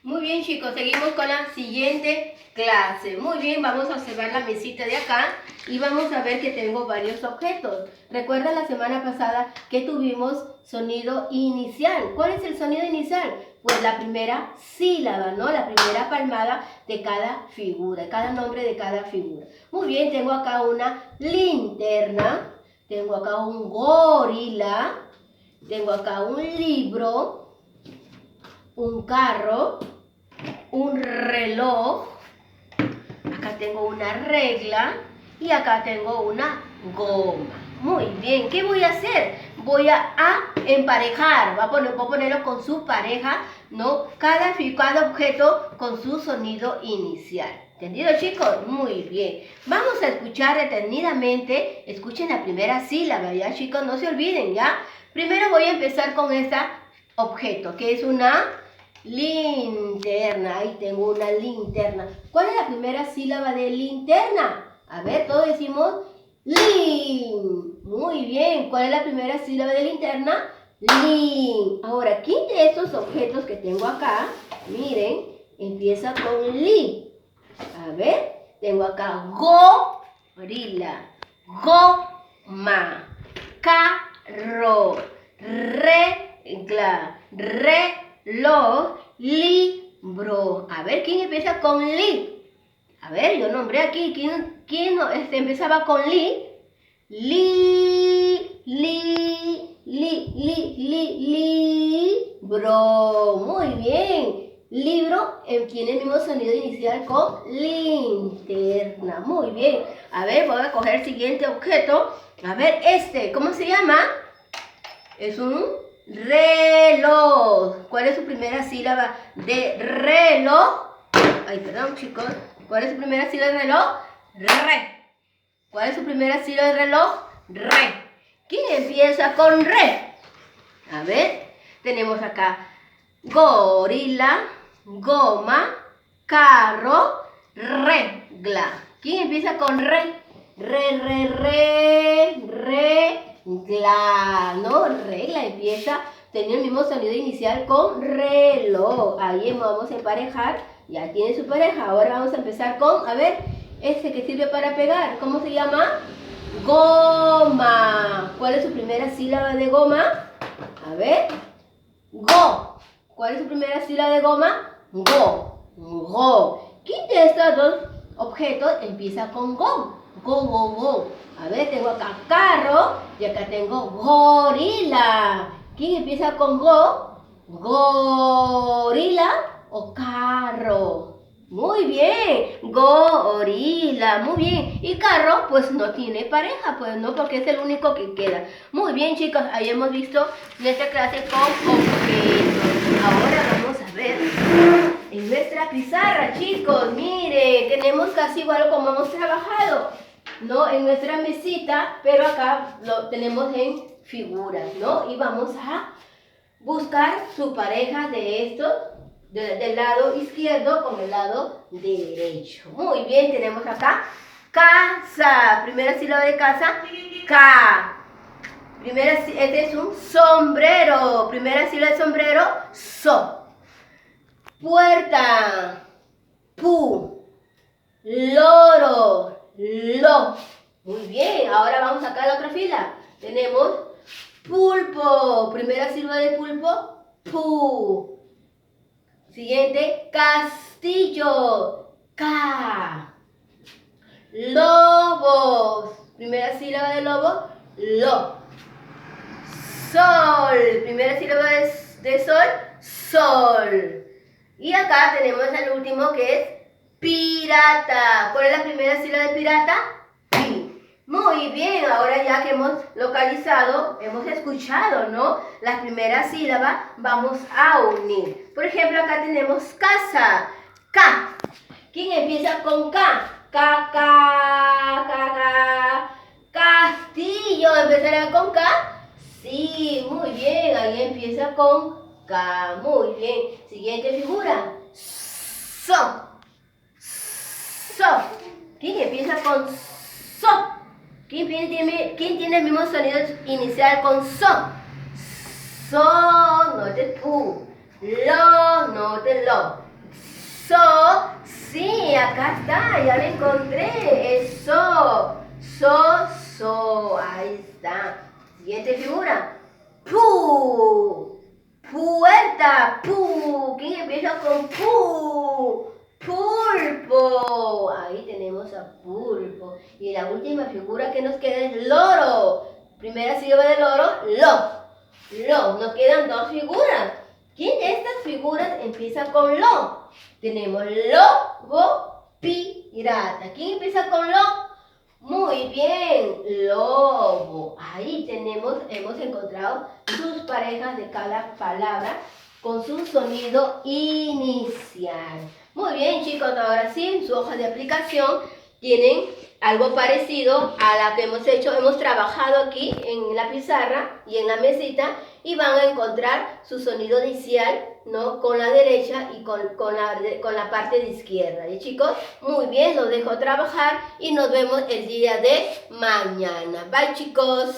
Muy bien, chicos, seguimos con la siguiente clase. Muy bien, vamos a observar la mesita de acá y vamos a ver que tengo varios objetos. ¿Recuerda la semana pasada que tuvimos sonido inicial? ¿Cuál es el sonido inicial? Pues la primera sílaba, ¿no? La primera palmada de cada figura, cada nombre de cada figura. Muy bien, tengo acá una linterna, tengo acá un gorila, tengo acá un libro, un carro, un reloj, acá tengo una regla y acá tengo una goma. Muy bien, ¿qué voy a hacer? Voy a emparejar, voy a ponerlo con su pareja, ¿no? Cada objeto con su sonido inicial. ¿Entendido, chicos? Muy bien. Vamos a escuchar detenidamente. Escuchen la primera sílaba, ¿ya, chicos? No se olviden, ¿ya? Primero voy a empezar con este objeto, que es una linterna. Ahí tengo una linterna. ¿Cuál es la primera sílaba de linterna? A ver, todos decimos lin. Muy bien. ¿Cuál es la primera sílaba de linterna? Lin. Ahora, ¿quién de estos objetos que tengo acá, miren, empieza con li? A ver, tengo acá gorila, goma, carro, regla, reloj, libro. A ver, ¿quién empieza con li? A ver, yo nombré aquí. ¿Quién empezaba con li? Libro. Muy bien. Libro tiene el mismo sonido inicial con linterna. Muy bien. A ver, voy a coger el siguiente objeto. A ver, ¿cómo se llama? Es un reloj. ¿Cuál es su primera sílaba de reloj? Ay, perdón, chicos. ¿Cuál es su primera sílaba de reloj? Re. ¿Cuál es su primera sílaba de reloj? Re. ¿Quién empieza con re? A ver, tenemos acá gorila, goma, carro, regla. ¿Quién empieza con re? Regla, ¿no? Regla empieza teniendo el mismo sonido inicial con reloj. Ahí vamos a emparejar. Ya tiene su pareja. Ahora vamos a empezar con, a ver, que sirve para pegar. ¿Cómo se llama? Goma. ¿Cuál es su primera sílaba de goma? A ver. Go. ¿Cuál es su primera sílaba de goma? Go. Go. ¿Quién de estos dos objetos empieza con go? Go. A ver, tengo acá carro y acá tengo gorila. ¿Quién empieza con go? Gorila o carro. Muy bien, gorila, muy bien. Y carro, pues no tiene pareja, pues no, porque es el único que queda. Muy bien, chicos, ahí hemos visto nuestra clase con objetos. Ahora vamos a ver en nuestra pizarra, chicos. Miren, tenemos casi igual como hemos trabajado, ¿no? En nuestra mesita, pero acá lo tenemos en figuras, ¿no? Y vamos a buscar su pareja de estos, del lado izquierdo con el lado derecho. Muy bien, tenemos acá casa. Primera sílaba de casa, K. Este es un sombrero. Primera sílaba de sombrero, so. Puerta, pu. Loro, lo. Muy bien, ahora vamos acá a la otra fila. Tenemos pulpo. Primera sílaba de pulpo, pu. Siguiente, castillo, K. Lobos. Primera sílaba de lobo, lo. Sol. Primera sílaba de sol, sol. Y acá tenemos el último que es pirata. ¿Cuál es la primera sílaba de pirata? Pi. Muy bien, ahora ya que hemos localizado, hemos escuchado, ¿no? La primera sílaba, vamos a unir. Por ejemplo, acá tenemos casa, K. ¿Quién empieza con K? K. Castillo, ¿empezará con K? Sí, muy bien, ahí empieza con K. Muy bien. Siguiente figura. So. ¿Quién empieza con so? ¿Quién tiene el mismo sonido inicial con so? So, no te pu. Lo, no te lo. Sí, acá está, ya lo encontré. Es so. Ahí está. Siguiente figura. Pu. Puerta. Pu. ¿Quién empieza con pu? Pulpo. Ahí tenemos a pulpo. Y la última figura que nos queda es loro. Primera sílaba de loro, lo. Nos quedan dos figuras. ¿Quién de estas figuras empieza con lo? Tenemos lobo, pirata. ¿Quién empieza con lo? Muy bien, lobo. Ahí hemos encontrado sus parejas de cada palabra con su sonido inicial. Muy bien, chicos, ahora sí, en su hoja de aplicación tienen algo parecido a la que hemos hecho. Hemos trabajado aquí en la pizarra y en la mesita y van a encontrar su sonido inicial, ¿no? Con la derecha y con la parte de izquierda. ¿Y chicos? Muy bien, los dejo trabajar y nos vemos el día de mañana. Bye, chicos.